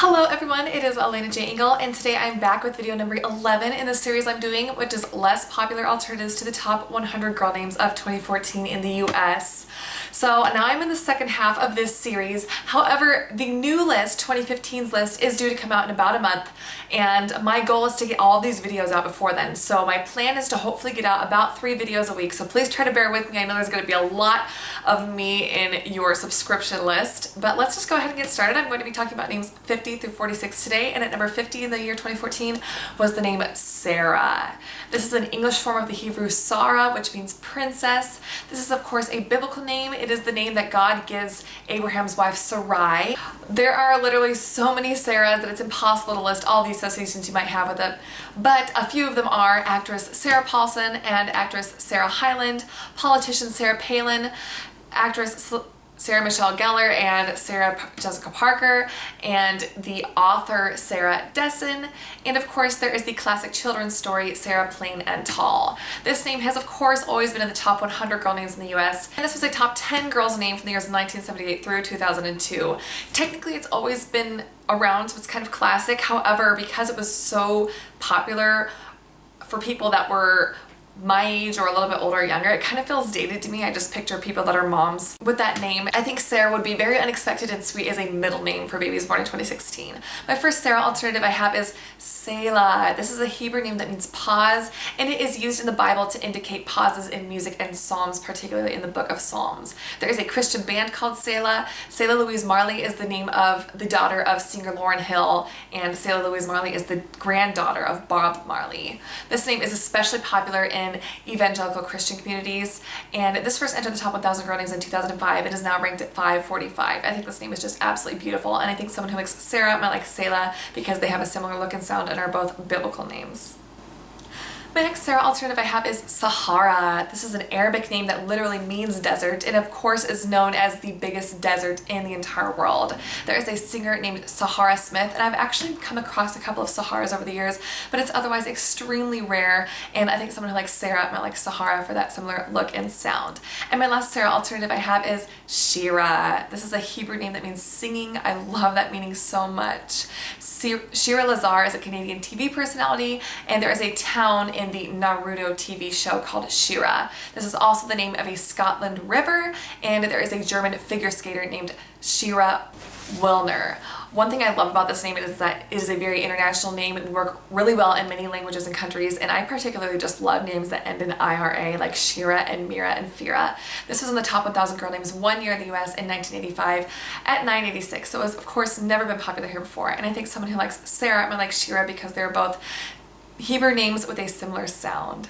Hello everyone, it is alenajingle, and today I'm back with video number 11 in the series I'm doing, which is less popular alternatives to the top 100 girl names of 2014 in the US. So now I'm in the second half of this series. However, the new list, 2015's list, is due to come out in about a month, and my goal is to get all of these videos out before then. So my plan is to hopefully get out about 3 videos a week, so please try to bear with me. I know there's going to be a lot of me in your subscription list, but let's just go ahead and get started. I'm going to be talking about names 50 through 46 today, and at number 50 in the year 2014 was the name Sarah. This is an English form of the Hebrew Sarah, which means princess. This is of course a biblical name. It is the name that God gives Abraham's wife Sarai. There are literally so many Sarahs that it's impossible to list all the associations you might have with it, but a few of them are actress Sarah Paulson and actress Sarah Hyland, politician Sarah Palin, actress Sarah Michelle Gellar and Sarah Jessica Parker, and the author Sarah Dessen, and of course there is the classic children's story Sarah Plain and Tall. This name has of course always been in the top 100 girl names in the US, and this was a top 10 girls name from the years 1978 through 2002. Technically it's always been around, so it's kind of classic. However, because it was so popular for people that were my age or a little bit older or younger, it kind of feels dated to me. I just picture people that are moms with that name. I think Sarah would be very unexpected and sweet as a middle name for babies born in 2016. My first Sarah alternative I have is SELAH. This is a Hebrew name that means pause, and it is used in the Bible to indicate pauses in music and psalms, particularly in the book of Psalms. There is a Christian band called SELAH. Selah Louise Marley is the name of the daughter of singer Lauryn Hill, and Selah Louise Marley is the granddaughter of Bob Marley. This name is especially popular in evangelical Christian communities, and this first entered the top 1,000 girl names in 2005. It is now ranked at 545. I think this name is just absolutely beautiful, and I think someone who likes Sarah might like Selah because they have a similar look and sound and are both biblical names. My next Sarah alternative I have is SAHARA. This is an Arabic name that literally means desert, and of course is known as the biggest desert in the entire world. There is a singer named SAHARA Smith, and I've actually come across a couple of SAHARAs over the years, but it's otherwise extremely rare, and I think someone who likes Sarah might like SAHARA for that similar look and sound. And my last Sarah alternative I have is SHIRA. This is a Hebrew name that means singing. I love that meaning so much. SHIRA Lazar is a Canadian TV personality, and there is a town in the Naruto TV show called SHIRA. This is also the name of a Scotland river, and there is a German figure skater named Shira Wilner. One thing I love about this name is that it is a very international name. It would work really well in many languages and countries, and I particularly just love names that end in IRA, like Shira and Mira and Fira. This was in the top 1,000 girl names one year in the US in 1985 at 986, so it was of course never been popular here before, and I think someone who likes Sarah might like Shira because they're both Hebrew names with a similar sound.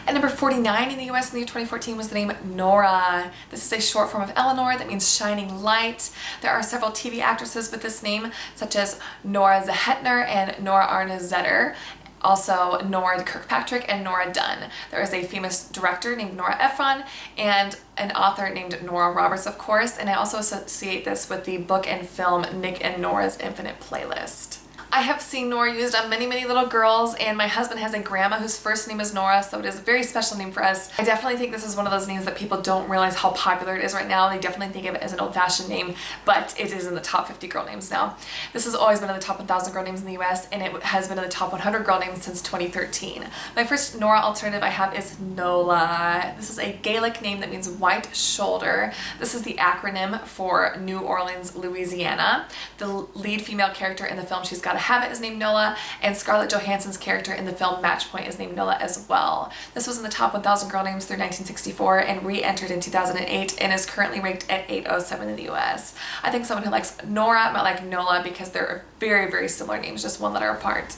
At number 49 in the US in the year 2014 was the name Nora. This is a short form of Eleanor that means shining light. There are several TV actresses with this name, such as Nora Zehetner and Nora Arne-Zetter. Also Nora Kirkpatrick and Nora Dunn. There is a famous director named Nora Ephron and an author named Nora Roberts, of course, and I also associate this with the book and film Nick and Nora's Infinite Playlist. I have seen Nora used on many little girls, and my husband has a grandma whose first name is Nora, so it is a very special name for us. I definitely think this is one of those names that people don't realize how popular it is right now. They definitely think of it as an old-fashioned name, but it is in the top 50 girl names now. This has always been in the top 1,000 girl names in the US, and it has been in the top 100 girl names since 2013. My first Nora alternative I have is NOLA. This is a Gaelic name that means white shoulder. This is the acronym for New Orleans, Louisiana. The lead female character in the film She's Gotta Have It is named NOLA, and Scarlett Johansson's character in the film Matchpoint is named NOLA as well. This was in the top 1,000 girl names through 1964 and re-entered in 2008 and is currently ranked at 807 in the US. I think someone who likes Nora might like NOLA because they're very similar names, just one letter apart.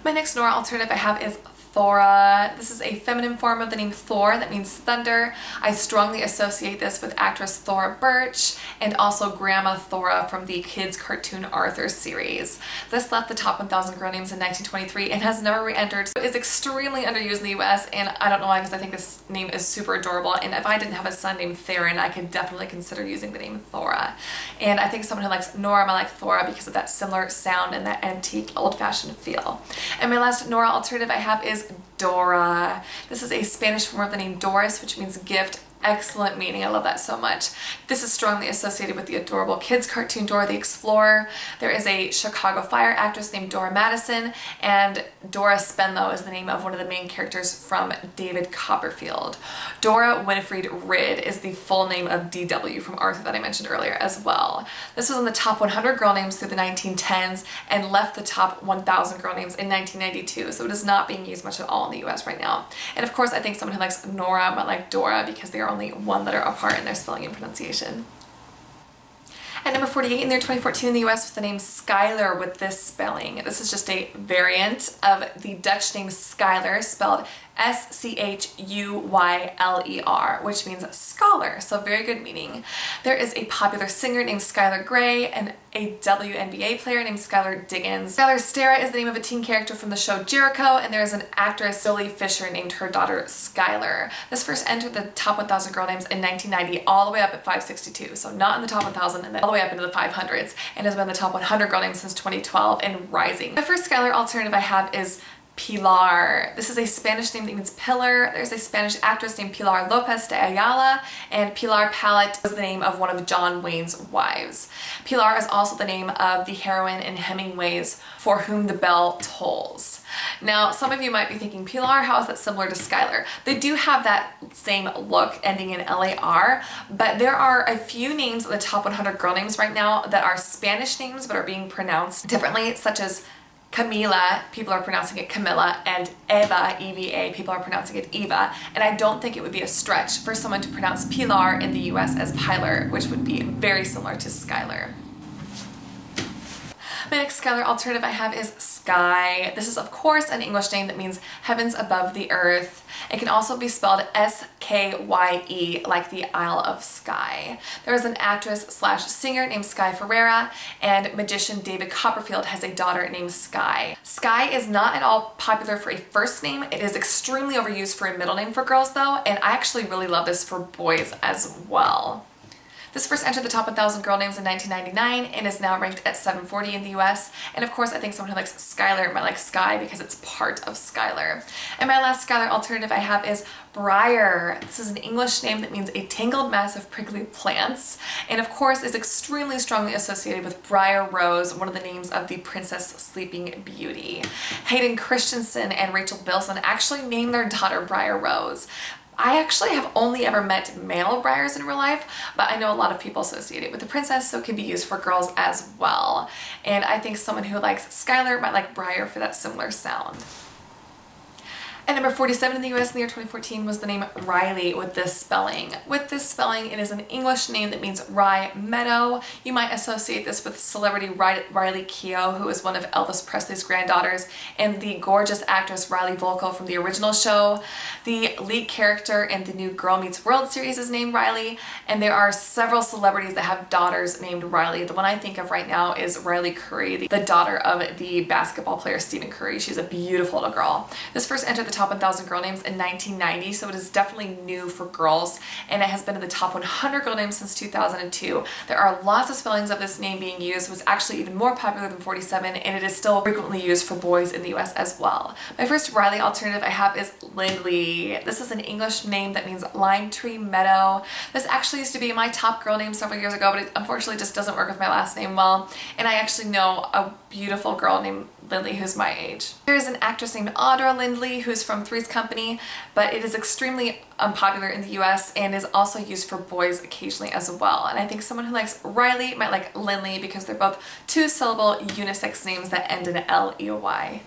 My next Nora alternative I have is THORA. This is a feminine form of the name Thor that means thunder. I strongly associate this with actress Thora Birch and also Grandma Thora from the kids cartoon Arthur series. This left the top 1,000 girl names in 1923 and has never re-entered. It is extremely underused in the US, and I don't know why, because I think this name is super adorable, and if I didn't have a son named Theron, I could definitely consider using the name Thora. And I think someone who likes Nora might like Thora because of that similar sound and that antique old-fashioned feel. And my last Nora alternative I have is DORA. This is a Spanish form of the name Doris, which means gift, excellent meaning. I love that so much. This is strongly associated with the adorable kids cartoon Dora the Explorer. There is a Chicago Fire actress named Dora Madison, and Dora Spenlow is the name of one of the main characters from David Copperfield. Dora Winifred Ridd is the full name of DW from Arthur that I mentioned earlier as well. This was in the top 100 girl names through the 1910s and left the top 1,000 girl names in 1992, so it is not being used much at all in the US right now. And of course, I think someone who likes Nora might like Dora because they are only one letter apart in their spelling and pronunciation. At number 48 in their 2014 in the US was the name Skylar with this spelling. This is just a variant of the Dutch name Skylar, spelled S-C-H-U-Y-L-E-R, which means scholar, so very good meaning. There is a popular singer named Skylar Grey and a WNBA player named Skylar Diggins. Skylar Stara is the name of a teen character from the show Jericho, and there is an actress, Billy Fisher, named her daughter Skylar. This first entered the top 1,000 girl names in 1990, all the way up at 562, so not in the top 1,000 and then all the way up into the 500s, and has been in the top 100 girl names since 2012 and rising. The first Skylar alternative I have is Pilar. This is a Spanish name that means pillar. There's a Spanish actress named Pilar Lopez de Ayala, and Pilar Pallet was the name of one of John Wayne's wives. Pilar is also the name of the heroine in Hemingway's For Whom the Bell Tolls. Now, some of you might be thinking, Pilar, how is that similar to Skylar? They do have that same look ending in LAR, but there are a few names in the top 100 girl names right now that are Spanish names but are being pronounced differently, such as Camila, people are pronouncing it Camilla, and Eva, E-V-A, people are pronouncing it Eva, and I don't think it would be a stretch for someone to pronounce Pilar in the US as Pilar, which would be very similar to Skylar. My next Skylar alternative I have is Sky. This is of course an English name that means heavens above the earth. It can also be spelled S-K-Y-E, like the Isle of Skye. There is an actress slash singer named Sky Ferreira, and magician David Copperfield has a daughter named Sky. Sky is not at all popular for a first name. It is extremely overused for a middle name for girls though, and I actually really love this for boys as well. This first entered the top 1,000 girl names in 1999 and is now ranked at 740 in the US. And of course, I think someone who likes Skylar might like Sky because it's part of Skylar. And my last Skylar alternative I have is BRIAR. This is an English name that means a tangled mass of prickly plants, and of course is extremely strongly associated with Briar Rose, one of the names of the Princess Sleeping Beauty. Hayden Christensen and Rachel Bilson actually named their daughter Briar Rose. I actually have only ever met male briars in real life, but I know a lot of people associate it with the princess, so it can be used for girls as well. And I think someone who likes Skylar might like Briar for that similar sound. At number 47 in the US in the year 2014 was the name Riley with this spelling. With this spelling, it is an English name that means rye meadow. You might associate this with celebrity Riley Keough, who is one of Elvis Presley's granddaughters, and the gorgeous actress Riley Volko from the original show. The lead character in the new Girl Meets World series is named Riley, and there are several celebrities that have daughters named Riley. The one I think of right now is Riley Curry, the daughter of the basketball player Stephen Curry. She's a beautiful little girl. This first entered the top 1,000 girl names in 1990, so it is definitely new for girls, and it has been in the top 100 girl names since 2002. There are lots of spellings of this name being used. It was actually even more popular than 47, and it is still frequently used for boys in the US as well. My first Riley alternative I have is Lindley. This is an English name that means lime tree meadow. This actually used to be my top girl name several years ago, but it unfortunately just doesn't work with my last name well, and I actually know a beautiful girl named Lindley who's my age. There is an actress named Audra Lindley who's from Three's Company, but it is extremely unpopular in the US and is also used for boys occasionally as well. And I think someone who likes Riley might like Lindley because they're both two-syllable unisex names that end in L-E-Y.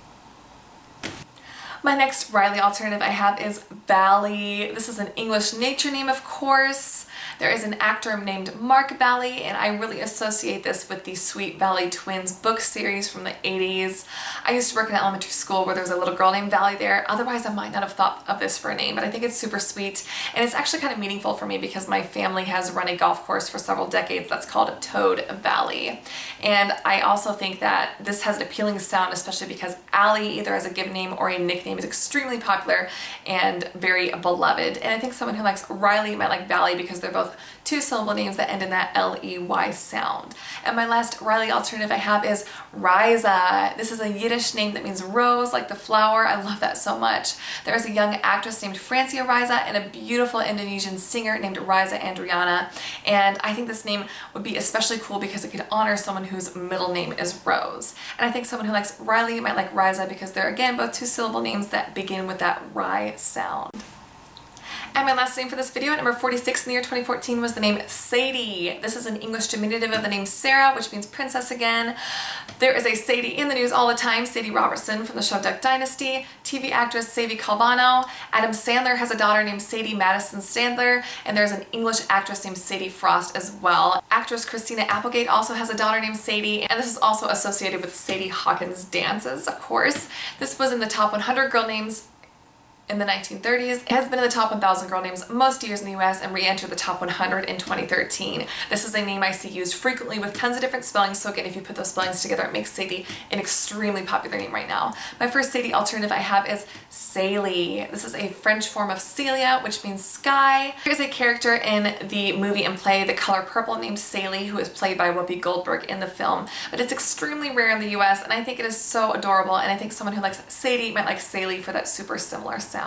My next Riley alternative I have is Valley. This is an English nature name, of course. There is an actor named Mark Valley, and I really associate this with the Sweet Valley Twins book series from the 80s. I used to work in an elementary school where there was a little girl named Valley there. Otherwise, I might not have thought of this for a name, but I think it's super sweet, and it's actually kind of meaningful for me because my family has run a golf course for several decades that's called Toad Valley. And I also think that this has an appealing sound, especially because Allie either has a given name or a nickname nickname is extremely popular and very beloved. And I think someone who likes Riley might like Valley because they're both two-syllable names that end in that L-E-Y sound. And my last Riley alternative I have is RAISA. This is a Yiddish name that means rose, like the flower. I love that so much. There is a young actress named Francia RAISA and a beautiful Indonesian singer named RAISA Andriana. And I think this name would be especially cool because it could honor someone whose middle name is Rose. And I think someone who likes Riley might like RAISA because they're, again, both two-syllable names that begin with that Y sound. And my last name for this video at number 46 in the year 2014 was the name Sadie. This is an English diminutive of the name Sarah, which means princess again. There is a Sadie in the news all the time, Sadie Robertson from the show Duck Dynasty, TV actress Sadie Calvano. Adam Sandler has a daughter named Sadie Madison Sandler, and there's an English actress named Sadie Frost as well. Actress Christina Applegate also has a daughter named Sadie, and this is also associated with Sadie Hawkins dances, of course. This was in the top 100 girl names in the 1930s. It has been in the top 1,000 girl names most years in the US and re-entered the top 100 in 2013. This is a name I see used frequently with tons of different spellings, so again, if you put those spellings together, it makes Sadie an extremely popular name right now. My first Sadie alternative I have is CELIE. This is a French form of Celia, which means sky. There's a character in the movie and play The Color Purple named Celie, who is played by Whoopi Goldberg in the film, but it's extremely rare in the US, and I think it is so adorable, and I think someone who likes Sadie might like Celie for that super similar sound.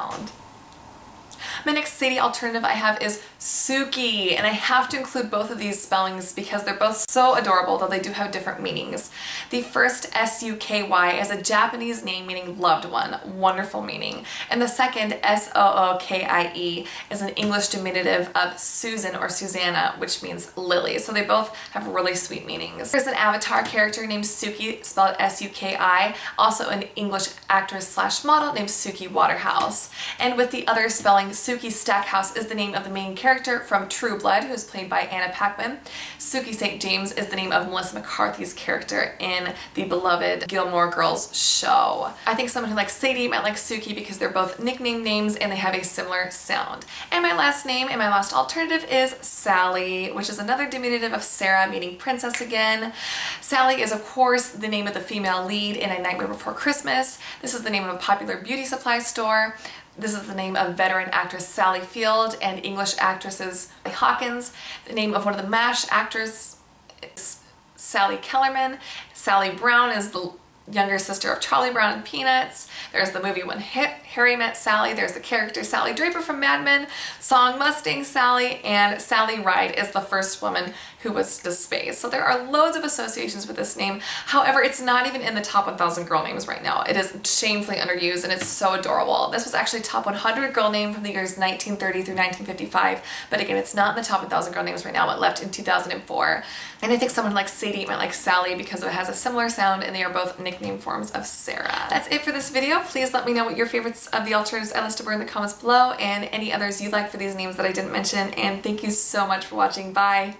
My next Sadie alternative I have is Suki, and I have to include both of these spellings because they're both so adorable, though they do have different meanings. The first, S-U-K-Y, is a Japanese name meaning loved one, wonderful meaning. And the second, S-O-O-K-I-E, is an English diminutive of Susan or Susanna, which means lily. So they both have really sweet meanings. There's an Avatar character named Suki, spelled S-U-K-I, also an English actress slash model named Suki Waterhouse. And with the other spelling, Suki Stackhouse is the name of the main character from True Blood, who is played by Anna Paquin. Suki St. James is the name of Melissa McCarthy's character in the beloved Gilmore Girls show. I think someone who likes Sadie might like Suki because they're both nickname names and they have a similar sound. And my last name and my last alternative is Sally, which is another diminutive of Sarah, meaning princess again. Sally is, of course, the name of the female lead in A Nightmare Before Christmas. This is the name of a popular beauty supply store. This is the name of veteran actress Sally Field and English actresses Hawkins. The name of one of the MASH actors is Sally Kellerman. Sally Brown is the younger sister of Charlie Brown and Peanuts. There's the movie When Harry Met Sally. There's the character Sally Draper from Mad Men, song Mustang Sally, and Sally Ride is the first woman who was to space. So there are loads of associations with this name. However, it's not even in the top 1,000 girl names right now. It is shamefully underused and it's so adorable. This was actually top 100 girl name from the years 1930 through 1955, but again, it's not in the top 1,000 girl names right now. It left in 2004. And I think someone like Sadie might like Sally because it has a similar sound and they are both nickname forms of Sarah. That's it for this video. Please let me know what your favorites of the alternatives I listed were in the comments below and any others you like for these names that I didn't mention. And thank you so much for watching. Bye!